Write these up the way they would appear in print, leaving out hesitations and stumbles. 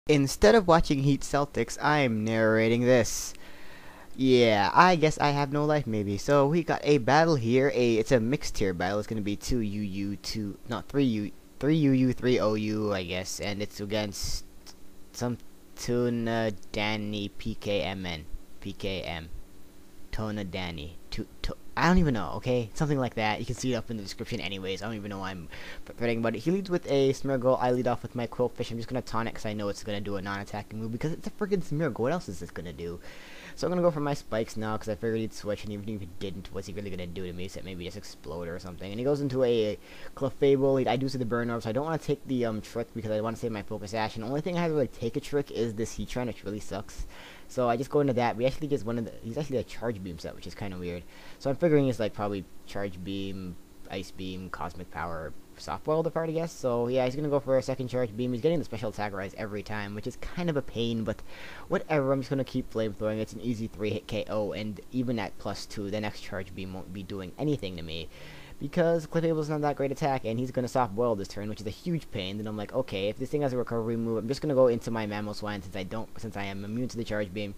Instead of watching Heat Celtics, I'm narrating this. Yeah, I guess I have no life maybe. So we got a battle here. It's a mixed tier battle. It's gonna be two UU, two not three UU, three OU, I guess, and it's against some TiodaniPKM. Tona Danny. I don't even know, okay? Something like that. You can see it up in the description anyways. I don't even know why I'm forgetting about it. He leads with a Smeargle. I lead off with my Quillfish. I'm just going to taunt it because I know it's going to do a non-attacking move because it's a freaking Smeargle. What else is this going to do? So I'm going to go for my Spikes now because I figured he'd switch, and even if he didn't, what's he really going to do to me? So maybe just explode or something. And he goes into a Clefable. I do see the Burn Orb, so I don't want to take the Trick because I want to save my Focus Ash. And the only thing I have to really take a Trick is this Heatran, which really sucks. So I just go into that. We actually just he's actually a Charge Beam set, which is kind of weird. So I'm figuring it's like probably Charge Beam, Ice Beam, Cosmic Power, Softball the part, I guess. So yeah, he's gonna go for a second Charge Beam. He's getting the Special Attack Rise every time, which is kind of a pain, but whatever. I'm just gonna keep Flamethrowing. It's an easy 3-hit KO, and even at +2, the next Charge Beam won't be doing anything to me. Because Clefable's not that great attack, and he's gonna soft boil this turn, which is a huge pain. Then I'm like, okay, if this thing has a recovery move, I'm just gonna go into my Mamoswine since I am immune to the Charge Beam,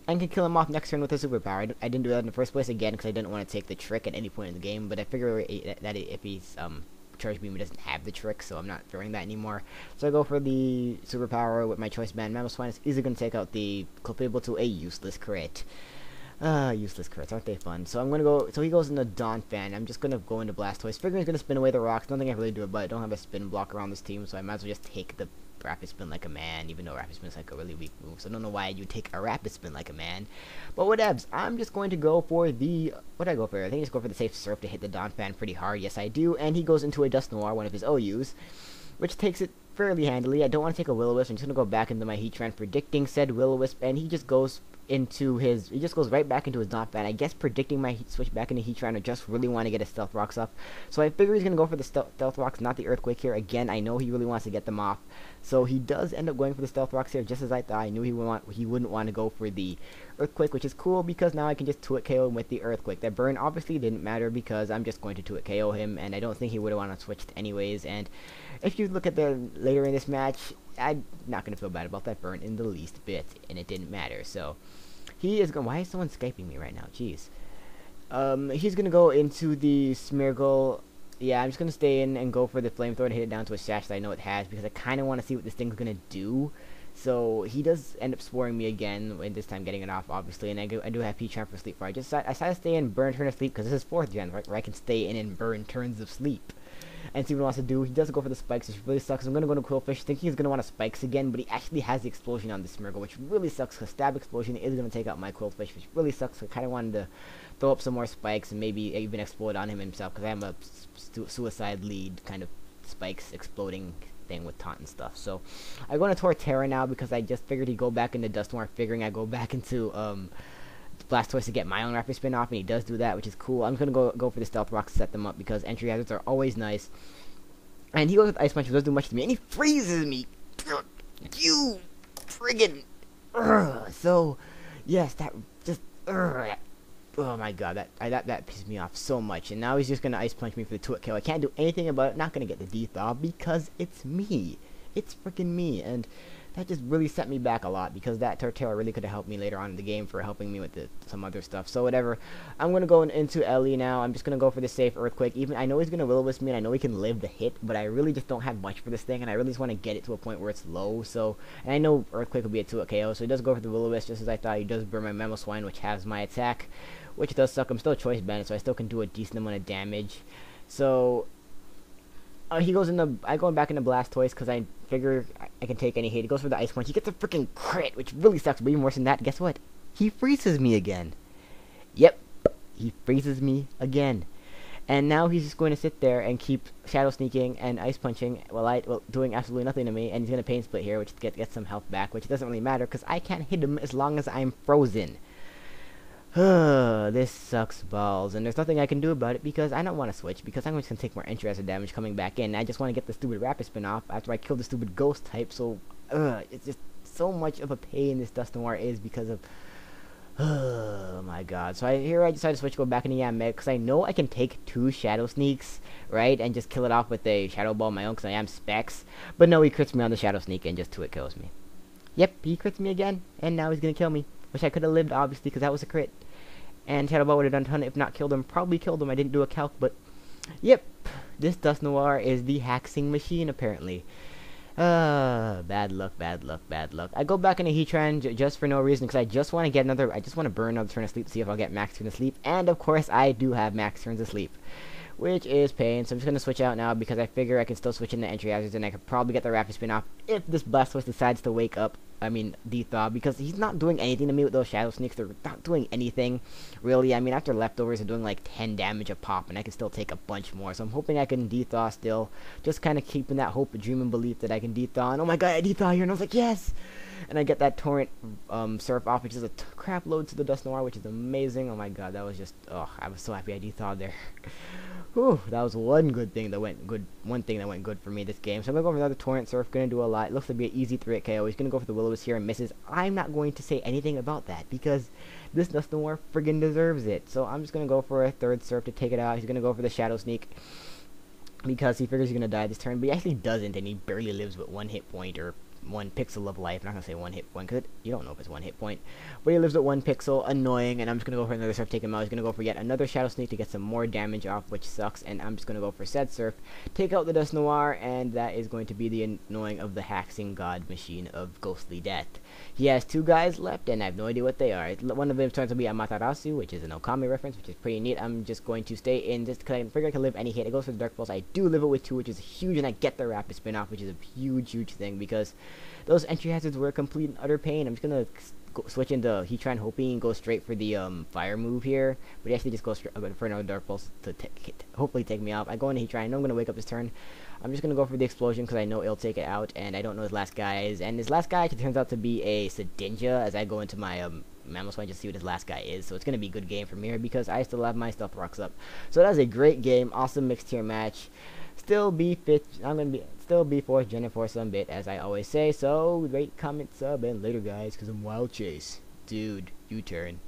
and can kill him off next turn with a superpower. I didn't do that in the first place again because I didn't want to take the Trick at any point in the game. But I figure that if he's Charge Beam, he doesn't have the Trick, so I'm not throwing that anymore. So I go for the superpower with my choice band. Mamoswine is easily gonna take out the Clefable to a useless crit. Useless crits, aren't they fun? So I'm gonna go, so he goes into Donphan. I'm just gonna go into Blastoise. Figuring he's gonna spin away the rocks. Nothing I can really do about it. I don't have a spin block around this team, so I might as well just take the Rapid Spin like a man, even though Rapid Spin is like a really weak move. So I don't know why you take a Rapid Spin like a man. But whatevs, I'm just going to go for the, what I go for? I think I just go for the safe Surf to hit the Donphan pretty hard. Yes, I do. And he goes into a Dust Noir, one of his OUs, which takes it fairly handily. I don't want to take a Will-O-Wisp. I'm just gonna go back into my Heatran, predicting said Will-O-Wisp, and he just goes right back into his Donphan. I guess predicting my switch back into Heatran, or just really want to get his Stealth Rocks up. So I figure he's going to go for the Stealth Rocks, not the Earthquake here. Again, I know he really wants to get them off. So he does end up going for the Stealth Rocks here, just as I thought. I knew he wouldn't want to go for the Earthquake, which is cool because now I can just 2-hit KO him with the Earthquake. That burn obviously didn't matter because I'm just going to 2-hit KO him, and I don't think he would have wanted to switch anyways. And if you look at the later in this match, I'm not going to feel bad about that burn in the least bit, and it didn't matter. So he is going. Why is someone Skyping me right now? Jeez. He's gonna go into the Smeargle. Yeah, I'm just gonna stay in and go for the Flamethrower to hit it down to a Sash that I know it has because I kind of want to see what this thing's gonna do. So he does end up sporing me again, and this time getting it off, obviously. And I do have P-Charm for Sleep. I decided to stay in Burn Turn of Sleep because this is 4th gen, right? Where I can stay in and burn turns of sleep. And see what he wants to do. He does go for the Spikes, which really sucks. I'm going to go to Quillfish, thinking he's going to want to Spikes again, but he actually has the Explosion on the Smeargle, which really sucks, because Stab Explosion is going to take out my Quillfish, which really sucks. I kind of wanted to throw up some more Spikes and maybe even explode on him himself, because I am a suicide lead kind of Spikes exploding thing with taunt and stuff. So I go into Torterra now because I just figured he'd go back into Dusknoir, figuring I'd go back into Blastoise to get my own Rapid Spin off, and he does do that, which is cool. I'm going to go for the Stealth Rocks to set them up because entry hazards are always nice. And he goes with Ice Punch, which doesn't do much to me, and he freezes me. You friggin'. So, yes, that just. Oh my god, that pissed me off so much. And now he's just going to Ice Punch me for the 2-hit KO. I can't do anything about it. Not going to get the D-Thaw because it's me. It's freaking me. And that just really set me back a lot because that Torterra really could have helped me later on in the game for helping me with some other stuff. So whatever. I'm going to go into Ellie now. I'm just going to go for the safe Earthquake. Even I know he's going to Will-O-Wisp me, and I know he can live the hit, but I really just don't have much for this thing, and I really just want to get it to a point where it's low. So, and I know Earthquake will be a 2-hit KO, so he does go for the Will-O-Wisp just as I thought. He does burn my Mamoswine, which has my attack, which does suck. I'm still choice banded, so I still can do a decent amount of damage. So he goes into. I go back into Blastoise because I figure I can take any hit. He goes for the Ice Punch. He gets a freaking crit, which really sucks. But even worse than that, guess what? He freezes me again. Yep, he freezes me again. And now he's just going to sit there and keep Shadow Sneaking and Ice Punching while doing absolutely nothing to me. And he's going to Pain Split here, which gets some health back, which doesn't really matter because I can't hit him as long as I'm frozen. This sucks balls, and there's nothing I can do about it because I don't want to switch because I'm just going to take more entry hazard damage coming back in. I just want to get the stupid Rapid Spin off after I kill the stupid Ghost type, so it's just so much of a pain this Dusknoir is because of oh my god. So I decided to switch, go back into Yam because I know I can take 2 Shadow Sneaks, right, and just kill it off with a Shadow Ball of my own because I am Specs, but no, he crits me on the Shadow Sneak and just 2-hit kills me. Yep, he crits me again, and now he's gonna kill me. Wish I could have lived, obviously, because that was a crit. And Shadow Ball would have done a ton, if not killed him. Probably killed him. I didn't do a calc, but yep. This Dust Noir is the hacking machine, apparently. Bad luck, bad luck, bad luck. I go back into Heatran just for no reason, because I just want to get another, I just want to burn another turn of sleep to see if I'll get max turn of sleep. And, of course, I do have max turns of sleep, which is pain. So I'm just going to switch out now, because I figure I can still switch in the entry hazards, and I could probably get the Rapid Spin off if this Blastoise decides to wake up. I mean, Dethaw, because he's not doing anything to me with those Shadow Sneaks. They're not doing anything, really. I mean, after leftovers, they're doing like 10 damage a pop, and I can still take a bunch more. So I'm hoping I can Dethaw still. Just kind of keeping that hope, dream, and belief that I can Dethaw. And oh my god, I Dethaw here, and I was like, yes! And I get that Torrent Surf off, which is a crap load to the Dust Noir, which is amazing. Oh my god, that was just, oh, I was so happy I Dethawed there. Whew, that was one good thing that went good. One thing that went good for me this game. So I'm gonna go for another Torrent Surf. Gonna do a lot. It looks to be an easy 3-hit KO. He's gonna go for the Will-O-Wisp here and misses. I'm not going to say anything about that because this Dust Noir friggin' deserves it. So I'm just gonna go for a third Surf to take it out. He's gonna go for the Shadow Sneak because he figures he's gonna die this turn, but he actually doesn't, and he barely lives with 1 hit point or 1 pixel of life. I'm not gonna say 1 hit point because you don't know if it's 1 hit point, but he lives at 1 pixel. Annoying. And I'm just gonna go for another Surf, take him out. He's gonna go for yet another Shadow Sneak to get some more damage off, which sucks. And I'm just gonna go for said Surf, take out the Dust Noir, and that is going to be the annoying of the hacking god machine of ghostly death. He has 2 guys left, and I have no idea what they are. One of them turns to be Amaterasu, which is an Okami reference, which is pretty neat. I'm just going to stay in just because I figure I can live any hit. It goes for the Dark Pulse. I do live it with 2, which is huge, and I get the Rapid Spin off, which is a huge thing because those entry hazards were a complete and utter pain. I'm just gonna switch into Heatran, hoping and go straight for the fire move here, but he actually just goes for another Dark Pulse to hopefully take me off. I go into Heatran. I know I'm gonna wake up this turn. I'm just gonna go for the explosion because I know it'll take it out, and I don't know his last guy is. And his last guy actually turns out to be a Sedinja as I go into my Mamoswine just to see what his last guy is. So it's gonna be a good game from here because I still have my Stealth Rocks up. So that was a great game, awesome mixed tier match. Still be fit. I'm gonna be still be 4th gen for some bit, as I always say. So rate, comment, sub, and later, guys, because I'm Wild Chase. Dude, U-turn.